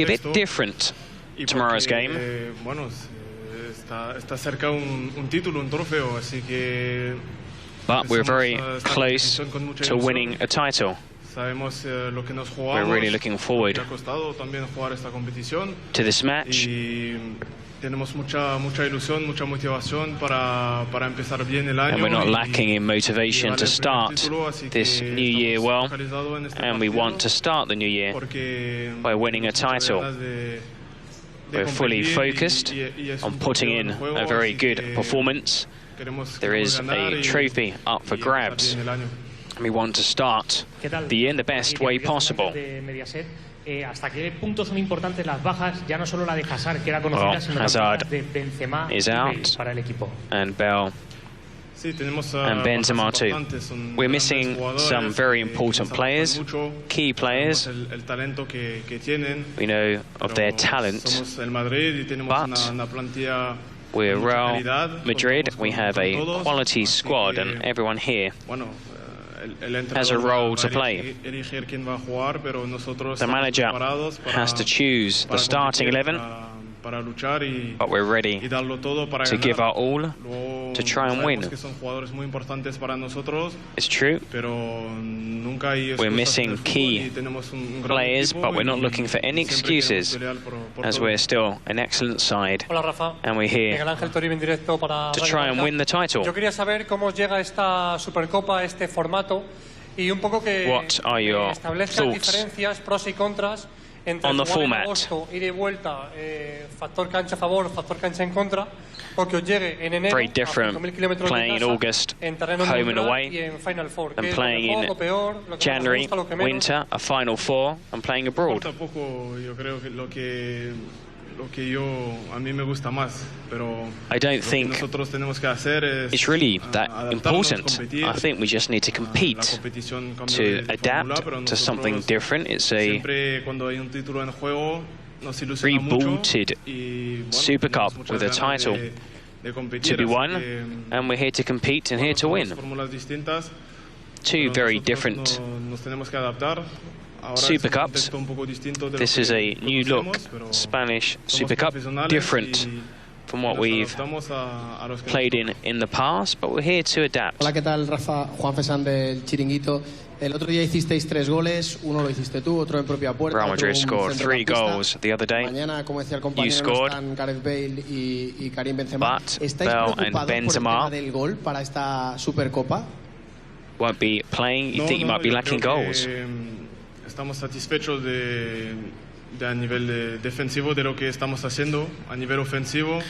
A bit different tomorrow's game. Bueno, está cerca un título, un trofeo, así que. But we're very close to winning a title. Sabemos lo que nos jugamos. We're really looking forward ha costado también jugar esta competición. To this match. Y tenemos mucha ilusión, mucha motivación para empezar bien el año. And we're not lacking in motivation to start this new year well. And we want to start the new year by winning a title. We're fully focused on putting in a very good performance. There is a trophy up for grabs. And we want to start the year in the best way possible. Hasta qué punto son importantes las bajas, ya no solo la de Hazard, que era conocida, sino Hazard de Benzema is out, para el equipo. And Bell and Benzema too. We're missing some very important players, key players. We know of their talent, but we're Real Madrid. We have a quality squad, and everyone here has a role to play. The manager has to choose the starting 11, but we're ready to give our all to try and win. It's true, we're missing key players, but we're not looking for any excuses, as we're still an excellent side, and we're here to try and win the title. Yo quería saber cómo llega esta Supercopa, este formato, y un poco que establezca diferencias, pros y contras entre jugar en agosto, ida y vuelta, factor cancha a favor, factor cancha en contra, o que os llegue en enero a 5.000 kilómetros de casa, en terreno neutral y en Final Four. And playing in January, winter, a Final Four, and playing abroad. I don't think it's really that important. I think we just need to compete, to adapt to something different. It's a rebooted Super Cup with a title to be won, and we're here to compete and here to win. Two very different Super Cups. This is a new look Spanish Super Cup, different from what we've played in the past, but we're here to adapt. Hola, ¿qué tal, Rafa? Juan Fesán del Chiringuito. El otro día hicisteis 3 goles, uno lo hiciste tú, otro en propia puerta. Real Madrid scored 3 goals the other day. Mañana, como decía el compañero, no están Gareth Bale y Karim Benzema. But Bale and Benzema del gol para esta Supercopa won't be playing. You think you might be lacking goals? Estamos satisfechos a nivel defensivo de lo que estamos haciendo. A nivel ofensivo,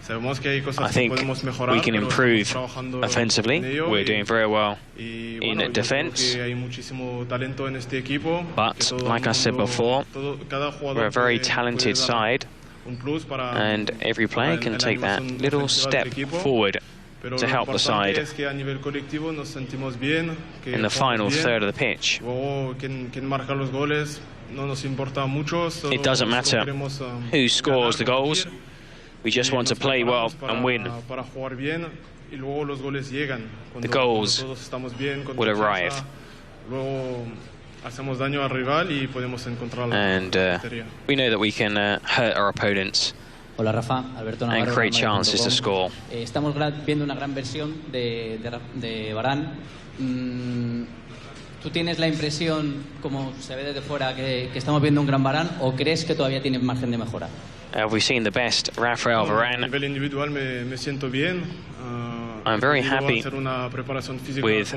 sabemos que hay cosas que podemos mejorar. We can improve offensively. We're doing very well in defense. Hay muchísimo talento en este equipo. But like I said before, we're a very talented side, and every player can take that little step forward to help the side in the final third of the pitch. It doesn't matter who scores the goals. We just want to play well and win. The goals will arrive. And we know that we can hurt our opponents. Hola Rafa, Alberto Navarro, and create chances to score. Estamos viendo una gran versión de Varane. ¿Tú tienes la impresión, como se ve desde fuera, que estamos viendo un gran Varane, o crees que todavía tienes margen de mejora? We've seen the best Raphael Varane. A nivel individual me siento bien. I'm very happy with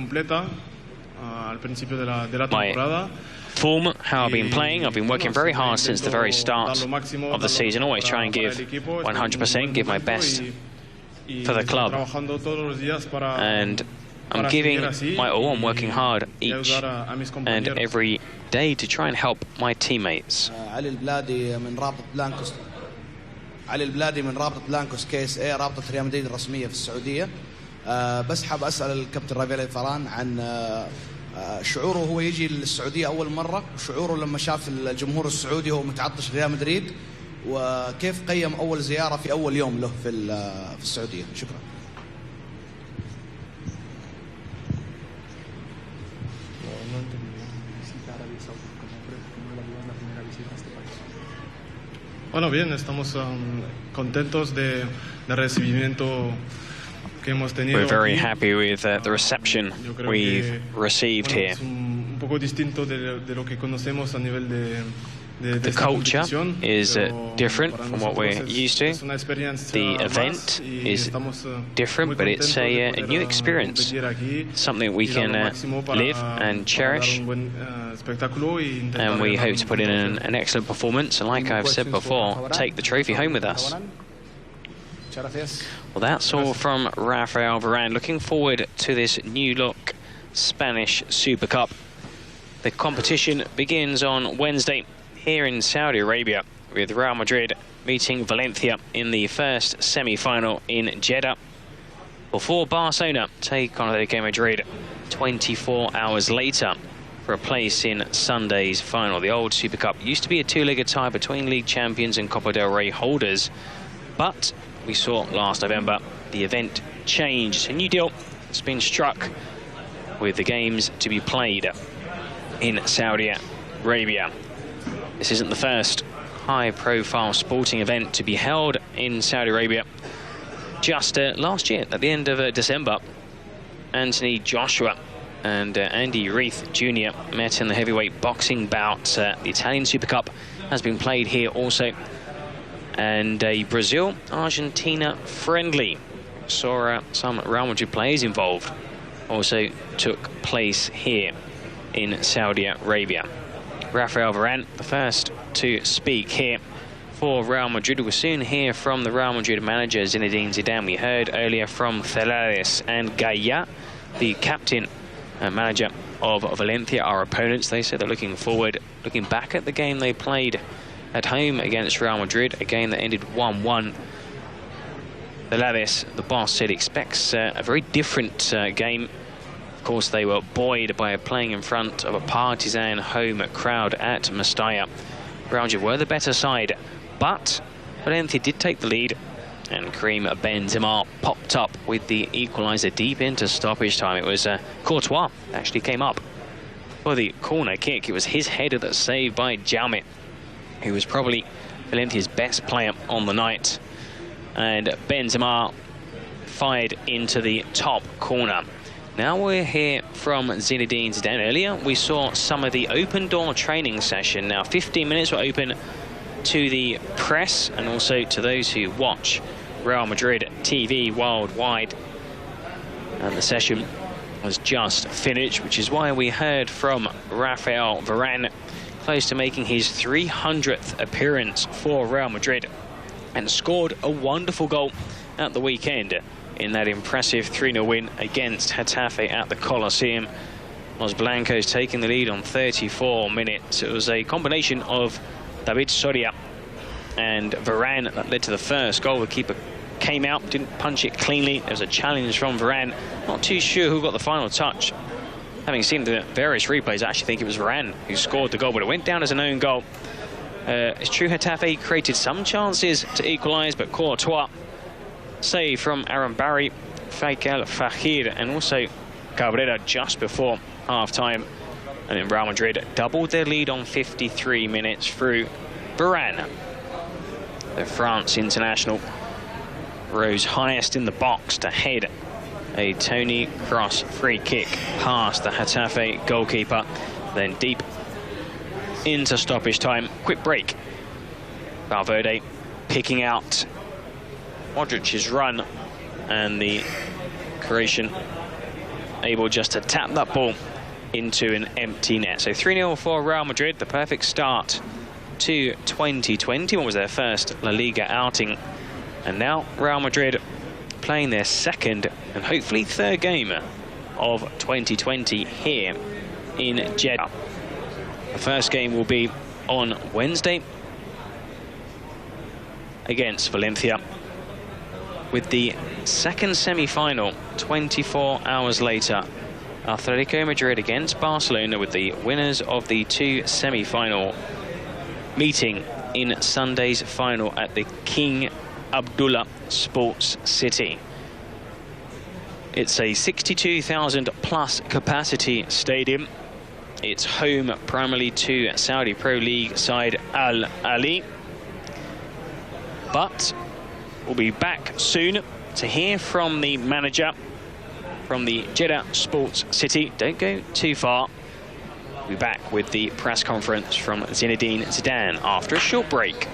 al principio de la temporada. Form, how I've been playing. I've been working very hard since the very start of the season. Always try and give 100%, give my best for the club. And I'm giving my all. I'm working hard each and every day to try and help my teammates. علي البلادي من رابطة بلانكوس KSA رابطة ريال مدريد الرسمية في السعودية. بس حاب أسأل الكابتن رافائيل فاران عن شعوره هو يجي للسعودية أول مرة، وشعوره لما شاف الجمهور السعودي هو متعطش ريال مدريد، وكيف قيم أول زيارة في أول يوم له في السعودية. شكرا. Bueno, bien, estamos contentos del recibimiento que hemos tenido. We're very happy with the reception we've received here. Un poco distinto de lo que conocemos a nivel de the culture is different from what we're used to. The event is different, but it's a new experience, something we can live and cherish. And we hope to put in an excellent performance, and like I've said before, take the trophy home with us. Well, that's all from Raphael Varane. Looking forward to this new look Spanish Super Cup. The competition begins on Wednesday here in Saudi Arabia, with Real Madrid meeting Valencia in the first semi-final in Jeddah, before Barcelona take on Atletico Madrid 24 hours later for a place in Sunday's final. The old Super Cup used to be a two-legged tie between league champions and Copa del Rey holders, but we saw last November the event changed. A new deal has been struck with the games to be played in Saudi Arabia. This isn't the first high-profile sporting event to be held in Saudi Arabia. Just last year, at the end of December, Anthony Joshua and Andy Reith Jr. met in the heavyweight boxing bout. The Italian Super Cup has been played here also. And a Brazil-Argentina friendly saw some Real Madrid players involved also took place here in Saudi Arabia. Raphael Varane, the first to speak here for Real Madrid. We'll soon hear from the Real Madrid manager, Zinedine Zidane. We heard earlier from Celades and Gaia, the captain and manager of Valencia, our opponents. They said they're looking back at the game they played at home against Real Madrid, a game that ended 1-1. Celades, the boss, said expects a very different game. Of course, they were buoyed by playing in front of a partisan home crowd at Mestalla. Real Madrid were the better side, but Valencia did take the lead, and Karim Benzema popped up with the equaliser deep into stoppage time. It was Courtois that actually came up for the corner kick. It was his header that saved by Jaume, who was probably Valencia's best player on the night. And Benzema fired into the top corner. Now we're here from Zinedine Zidane. Earlier we saw some of the open door training session. Now 15 minutes were open to the press and also to those who watch Real Madrid TV worldwide. And the session was just finished, which is why we heard from Raphael Varane, close to making his 300th appearance for Real Madrid, and scored a wonderful goal at the weekend in that impressive 3-0 win against Getafe at the Coliseum. Los Blancos taking the lead on 34 minutes. It was a combination of David Soria and Varane that led to the first goal. The keeper came out, didn't punch it cleanly. There was a challenge from Varane. Not too sure who got the final touch. Having seen the various replays, I actually think it was Varane who scored the goal, but it went down as an own goal. It's true Getafe created some chances to equalise, but Courtois save from Aaron Barry, Faisal Fahir, and also Cabrera just before half-time. And then Real Madrid doubled their lead on 53 minutes through Varane. The France international rose highest in the box to head a Toni Kroos free kick past the Getafe goalkeeper, then deep into stoppage time. Quick break. Valverde picking out Modric's run, and the Croatian able just to tap that ball into an empty net. So 3-0 for Real Madrid, the perfect start to 2020. What was their first La Liga outing, and now Real Madrid playing their second and hopefully third game of 2020 here in Jeddah. The first game will be on Wednesday against Valencia, with the second semi-final 24 hours later. Atletico Madrid against Barcelona, with the winners of the two semi-final meeting in Sunday's final at the King Abdullah Sports City. It's a 62,000 plus capacity stadium. It's home primarily to Saudi Pro League side Al Ahly. But we'll be back soon to hear from the manager from the Jeddah Sports City. Don't go too far. We'll be back with the press conference from Zinedine Zidane after a short break.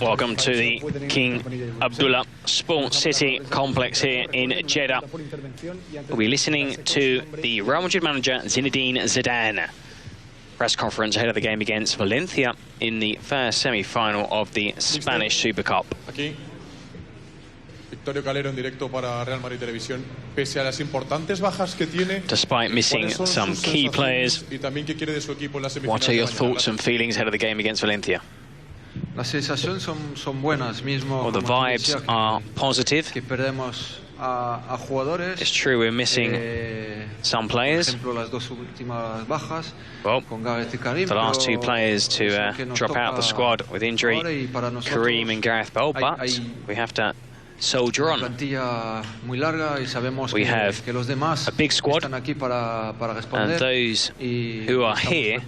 Welcome to the King Abdullah Sports City complex here in Jeddah. We'll be listening to the Real Madrid manager Zinedine Zidane. Press conference ahead of the game against Valencia in the first semi-final of the Spanish Super Cup. Despite missing some key players, what are your thoughts and feelings ahead of the game against Valencia? Well, the vibes are positive. It's true we're missing some players. Well, the last two players to drop out of the squad with injury, Karim and Gareth Bale, but we have to soldier on. We have a big squad, and those who are here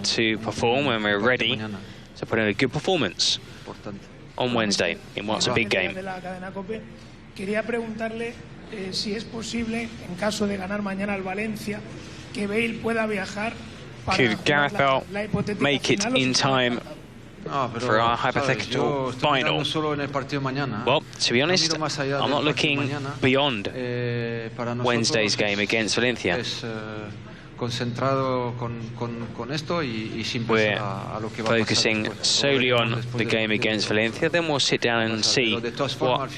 to perform, and we're ready to put in a good performance on Wednesday in what's a big game. Quería preguntarle si es posible, en caso de ganar mañana al Valencia, que Bale pueda viajar para Could Gareth Bale make it in time for our hypothetical final? Well, to be honest, I'm not looking beyond Wednesday's game against Valencia. We're focusing solely on the game against Valencia, then we'll sit down and see what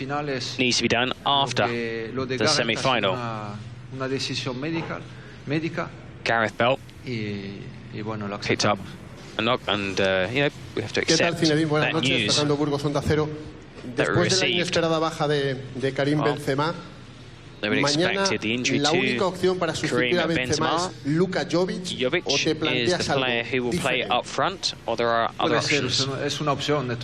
needs to be done after the semi-final. Gareth Bale picked up a knock, and you know, we have to accept that news that we received. They would expected the injury to Karim Benzema. Jovic is the player who will play up front, or there are other options. It's an option to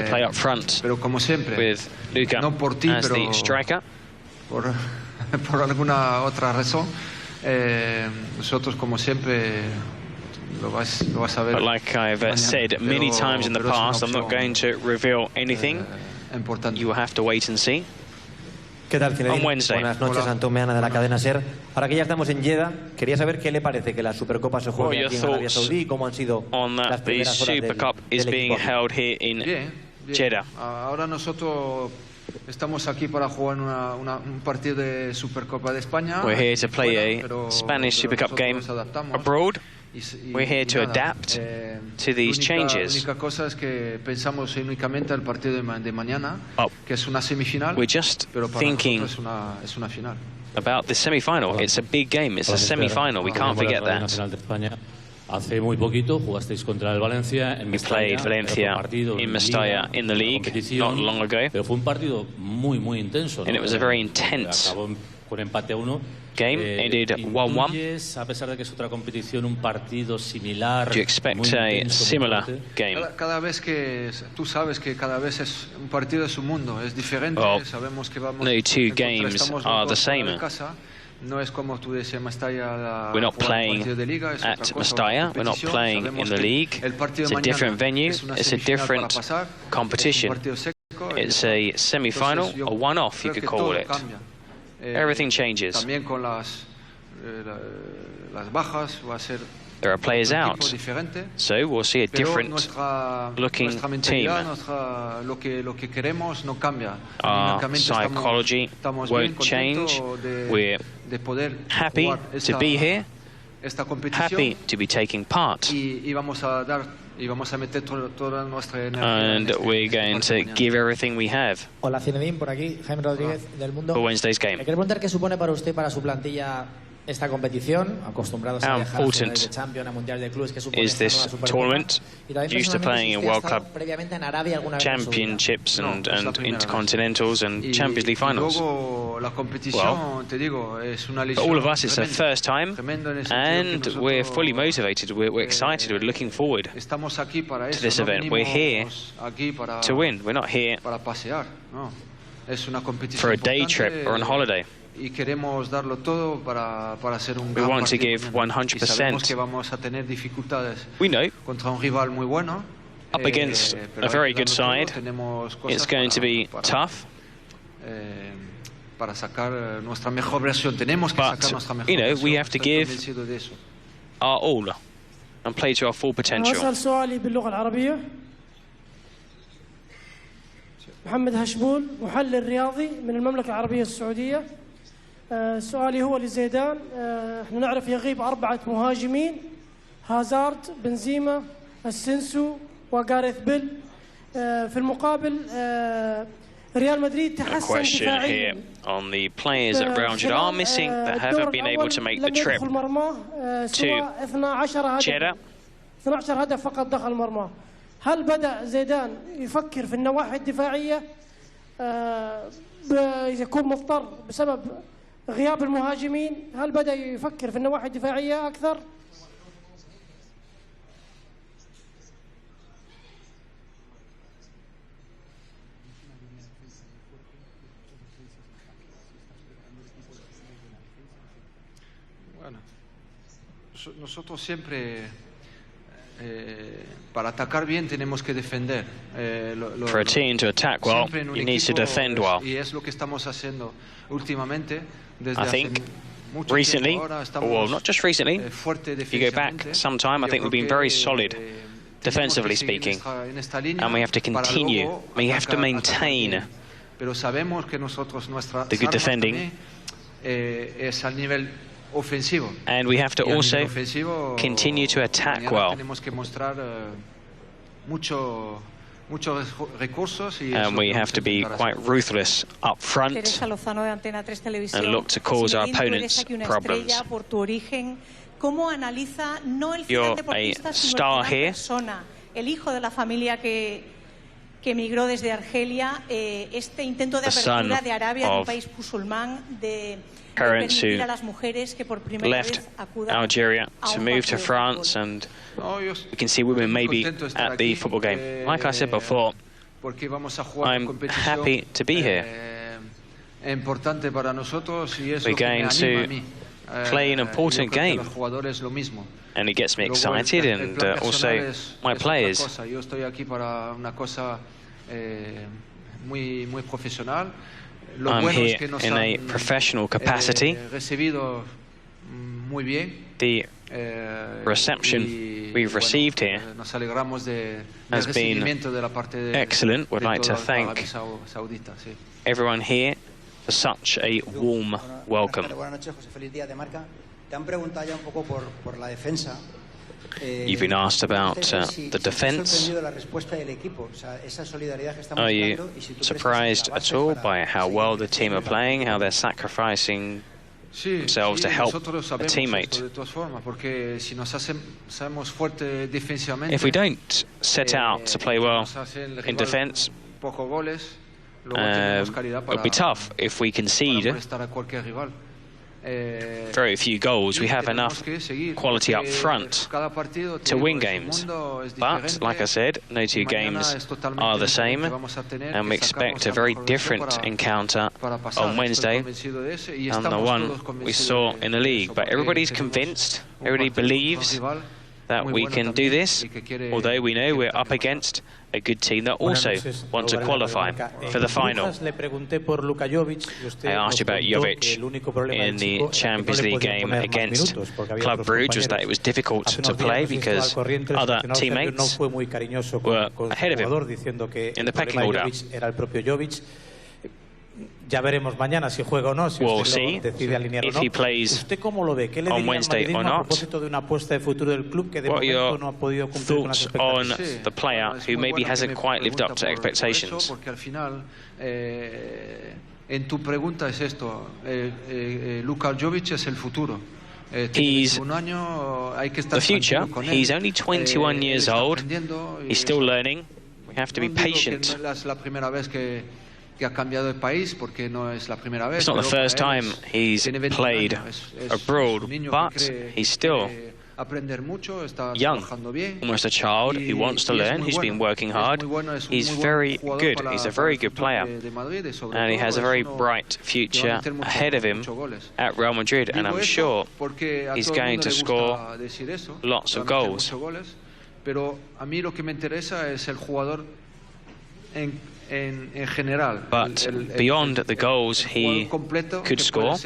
play up front with Luka as the striker. But like I've said many times in the past, I'm not going to reveal anything. You will have to wait and see. ¿Qué tal, Zinedine? On Wednesday. Buenas noches, Antón Meana de la cadena SER. Ahora que ya estamos en Jeddah, quería saber qué le parece que la Supercopa se juegue aquí en Arabia Saudí y cómo han sido las primeras horas del Super Cup is being held here in Jeddah. Ahora nosotros Estamos aquí para jugar un partido de Supercopa de España. We're here to play a Spanish Super Cup game abroad. We're here to adapt to these changes. La única cosa es que pensamos únicamente al partido de mañana, que es una semifinal. We're just thinking es una final. About the semi-final. It's a big game. It's a semi-final. We can't forget that. Hace muy poquito jugasteis contra el Valencia en Mestalla. We played Valencia in Mestalla in the league not long ago. Pero fue un partido muy intenso. And it was a very intense con empate a 1. Game ended 1-1. A pesar de que es otra competición, un partido similar. Do you expect a similar game? Cada vez que tú sabes que cada vez es un partido es un mundo, es diferente. Sabemos que vamos. No two games are the same. No es como tú decías, Mestalla. We're not playing at Mestalla. We're not playing in the league. It's a different venue. It's a different competition. It's a semi-final, a one-off, you could call it. Everything changes. También con las bajas va a ser. There are players out, so we'll see a different looking team. Our psychology won't change. We're happy to be here, happy to be taking part. And we're going to give everything we have. Hola, Zinedine, por aquí, Jaime Rodríguez del Mundo. For Wednesday's game. Me quiero preguntar qué supone para usted, para su plantilla, esta competición, acostumbrados a viajar a finales de Champions, a Mundial de Clubes, que supone is this tournament, used to playing in World Club Championships and Intercontinentals and Champions League finals. Well, for all of us, it's the first time, and we're fully motivated, we're excited, we're looking forward to this event. We're here to win, we're not here for a day trip or on holiday. We want to give 100%. We know up against a very good side, it's going to be tough. But, you know, we have to give our all and play to our full potential. محمد هشبول محلل رياضي من المملكة العربية السعودية. سؤالي هو لزيدان. احنا نعرف يغيب 4 مهاجمين، هازارد، بنزيما، السنسو وغاريث بيل. في المقابل ريال مدريد تحسن دفاعيا. On the players that Real Madrid are missing that haven't been able to make the trip to Jeddah. 12 هدف فقط دخل مرماه. هل بدأ زيدان يفكر في النواحي الدفاعية يكون مضطر بسبب غياب المهاجمين؟ هل بدأ يفكر في النواحي الدفاعية أكثر؟ Bueno, nosotros siempre para atacar bien tenemos que defender. For a team to attack well, you need to defend well. Y es lo que estamos haciendo últimamente. I think recently, well, not just recently, if you go back some time, I think we've been very solid, defensively speaking, and we have to continue, we have to maintain the good defending, and we have to also continue to attack well. And we have to be quite ruthless up front and look to cause our opponents problems. You're a star here. Que emigró desde Argelia, este intento de apertura de Arabia, un país musulmán, de permitir a las mujeres que por primera vez acudan Algeria to move to France, and we can see women maybe at the football game. Like I said before, I'm happy to be here. We're going to play an important game, and it gets me excited, and also my players. I'm here in a professional capacity. The reception we've received here has been excellent. We'd like to thank everyone here for such a warm welcome. You've been asked about the defence. Are you surprised at all by how well the team are playing, how they're sacrificing themselves to help a teammate? If we don't set out to play well in defence, it'll be tough. If we concede very few goals, we have enough quality up front to win games. But, like I said, no two games are the same, and we expect a very different encounter on Wednesday than the one we saw in the league. But everybody's convinced, everybody believes that we can do this, although we know we're up against a good team that also want to qualify for the final. I asked you about Jovic in the Champions League game against Club Brugge, was that it was difficult to play because other teammates were ahead of him in the pecking order. We'll see if he plays on Wednesday or not. What are your thoughts on the player who maybe hasn't quite lived up to expectations? He's the future. He's only 21 years old. He's still learning. We have to be patient. It's not the first time he's played abroad, but he's still young, almost a child who wants to learn, who's been working hard. He's very good. He's a very good player, and he has a very bright future ahead of him at Real Madrid, and I'm sure he's going to score lots of goals. But beyond the goals he could score,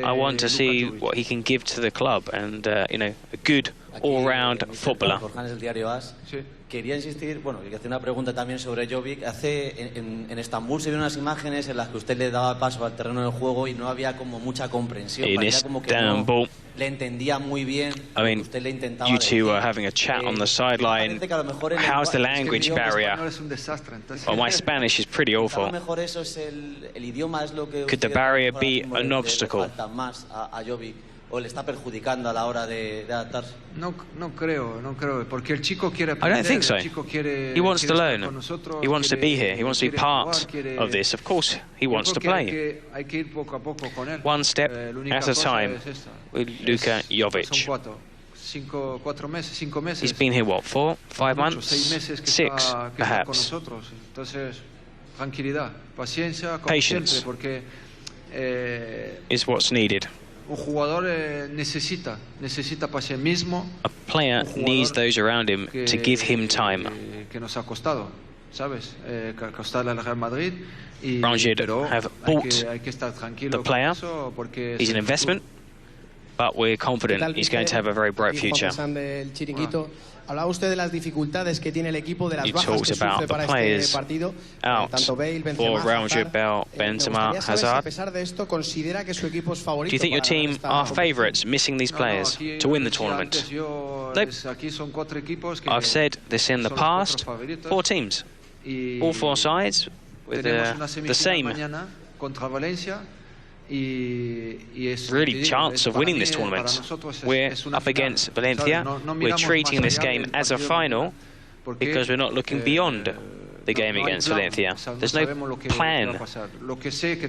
I want to see what he can give to the club, and you know, a good all-round footballer. Quería insistir, bueno, y hacer una pregunta también sobre Jovic. En Estambul se vieron unas imágenes en las que usted le daba paso al terreno del juego y no había como mucha comprensión. Parecía como que no le entendía muy bien. I mean, you two were having a chat on the sideline. How's the language barrier? Oh, my Spanish is pretty awful. Could the barrier be an obstacle? ¿O le está perjudicando a la hora de adaptarse? No creo, porque el chico quiere aprender. I don't think so. He wants to learn. He wants to be here. He wants to be part of this. Of course, he wants to play. One step at a time with Luka Jovic. He's been here, what, 4, 5 months? 6, perhaps. Patience is what's needed. A player needs those around him to give him time. Madrid have bought the player. He's an investment, but we're confident he's going to have a very bright future. Hablaba usted de las dificultades que tiene el equipo, de las bajas que sufre para este partido, tanto Bale, Benzema, Hazard. A pesar de esto, considera que su equipo es favorito. Do you think your team are favourites, missing these players to win the tournament? Nope. I've said this in the past. 4 teams, all 4 sides with the same really chance of winning this tournament. We're up against Valencia. We're treating this game as a final because we're not looking beyond the game against Valencia. There's no plan.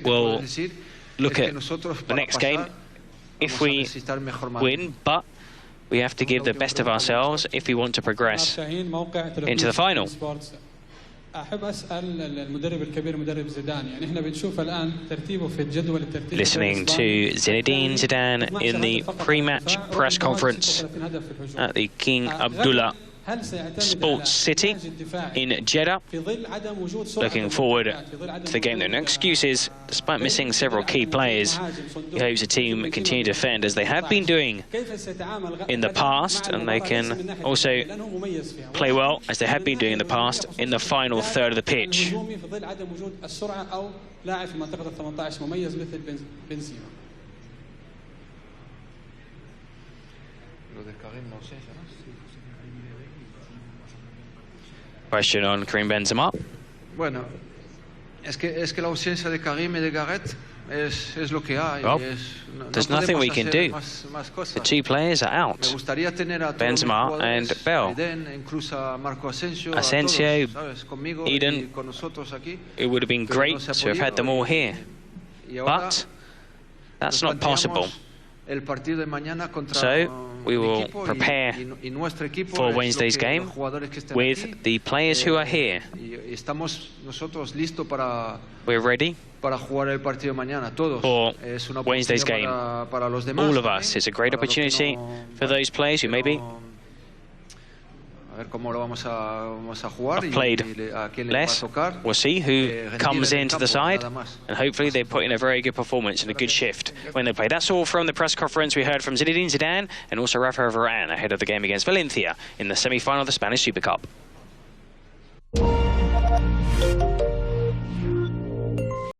We'll look at the next game if we win, but we have to give the best of ourselves if we want to progress into the final. Listening to Zinedine Zidane in the pre-match press conference at the King Abdullah Sports City in Jeddah. Looking forward to the game. No excuses, despite missing several key players. He hopes the team continue to defend as they have been doing in the past, and they can also play well as they have been doing in the past in the final third of the pitch. Question on Karim Benzema. Bueno, es que la ausencia de Karim y de Gareth es lo que hay. Well, there's nothing we can do. The two players are out. Benzema and Bale. Asensio, Eden. It would have been great to have had them all here. But that's not possible. So we will prepare for Wednesday's game with the players who are here. We're ready for Wednesday's game. All of us. It's a great opportunity for those players who maybe have played less. We'll see who comes into the side, and hopefully they put in a very good performance and a good shift when they play. That's all from the press conference we heard from Zidane and also Raphael Varane ahead of the game against Valencia in the semi-final of the Spanish Super Cup.